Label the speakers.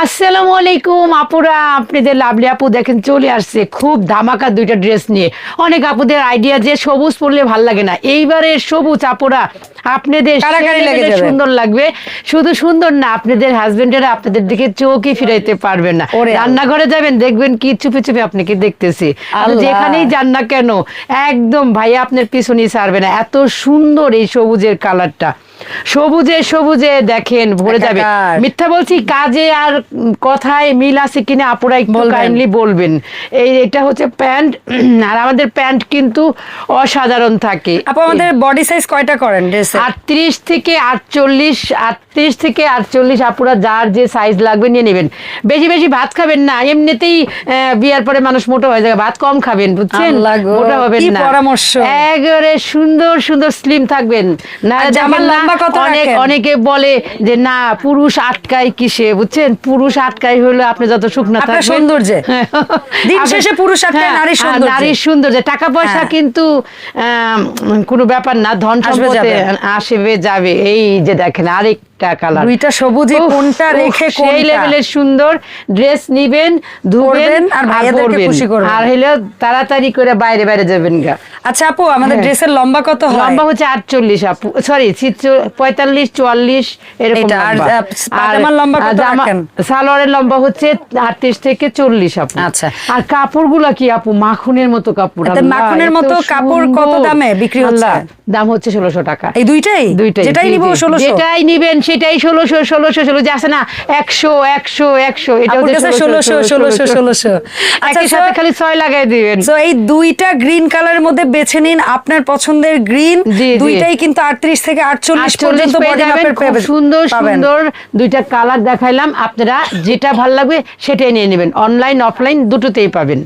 Speaker 1: আসসালামু আলাইকুম আপুরা, আপনাদের লাভলি আপু দেখেন চলে আসছে খুব ধামাকা দুইটা ড্রেস নিয়ে। অনেক আপুদের আইডিয়া যে সবুজ পরলে ভাল লাগে না, এইবারে সবুজ আপুরা আপনাদের সুন্দর লাগবে। শুধু সুন্দর না, আপনাদের হাজবেন্ডেরা আপনাদের দিকে চোখই ফিরাইতে পারবেন না। রান্নাঘরে যাবেন দেখবেন কি চুপি চুপি আপনাকে দেখতেছি, যেখানেই যান না কেন একদম ভাইয়া আপনার পিছনেই ছাড়বে না। এত সুন্দর এই সবুজের কালারটা, সবুজে সবুজে দেখেন ভরে যাবে। মিথ্যা বলছি, কাজে আর কথায় মিল আছে কিনা আপুরা একটু কাইন্ডলি বলবেন। এটা হচ্ছে প্যান্ট, আর আমাদের প্যান্ট কিন্তু অসাধারণ থাকে।
Speaker 2: আপু আমাদের বডি সাইজ কয়টা করেন ড্রেসে?
Speaker 1: 38 থেকে 48, 38 থেকে 48 আপুরা যার যে সাইজ লাগবে নিয়ে নেবেন। বেশি বেশি ভাত খাবেন না, এমনিতেই বিয়ার পরে মানুষ মোটা হয়ে যাবে, ভাত কম খাবেন বুঝছেন, মোটা হবেন না। একেবারে সুন্দর সুন্দর স্লিম থাকবেন না। অনেকে বলে যে না পুরুষ আটকায় কিসে, বুঝছেন, পুরুষ আটকায় হলো আপনি যত শুকনা থাকবেন
Speaker 2: সৌন্দর্যে, দিন শেষে পুরুষ আটকায় নারীর
Speaker 1: সৌন্দর্যে। টাকা পয়সা কিন্তু কোনো ব্যাপার না, ধন সম্পদে আসবে যাবে। এই যে দেখেন আরেকটা কালার,
Speaker 2: দুইটা সবুজে কোনটা রেখে
Speaker 1: সেই লেভেলের সুন্দর ড্রেস নিবেন, ধুবেন আর ভাইয়াদেরকে খুশি করবেন, আর হলো তাড়াতাড়ি করে বাইরে বাইরে যাবেন গা।
Speaker 2: আচ্ছা আপু আমাদের ড্রেসের লম্বা কত হয়?
Speaker 1: লম্বা হচ্ছে 48 আপু, সরি 45 44 এরকম লম্বা। আর
Speaker 2: লম্বা কত রাখেন?
Speaker 1: সালোয়ারের লম্বা হচ্ছে 38 থেকে 40 আপু।
Speaker 2: আচ্ছা,
Speaker 1: আর কাপড়গুলা কি আপু মাখনের মতো কাপড়।
Speaker 2: মাখনের মতো কাপড় কত দামে বিক্রি হচ্ছে?
Speaker 1: দাম হচ্ছে 1600 টাকা।
Speaker 2: এই দুইটাই যেটাই নিব 1600,
Speaker 1: যেটাই নিবেন সেটাই 1600 যে আছে না 100 100 100, এটা হচ্ছে
Speaker 2: 1600।
Speaker 1: আচ্ছা সাথে খালি 6 লাগাই দিবেন।
Speaker 2: সো এই দুইটা গ্রিন কালারের মধ্যে বেছে নিন আপনার পছন্দের গ্রিন। দুইটাই কিন্তু 38 থেকে 48 পর্যন্ত বডি মাপের পাবেন।
Speaker 1: সুন্দর সুন্দর দুইটা কালার দেখাইলাম, আপনারা যেটা ভালো লাগবে সেটাই নিয়ে নেবেন। অনলাইন অফলাইন দুটোতেই পাবেন।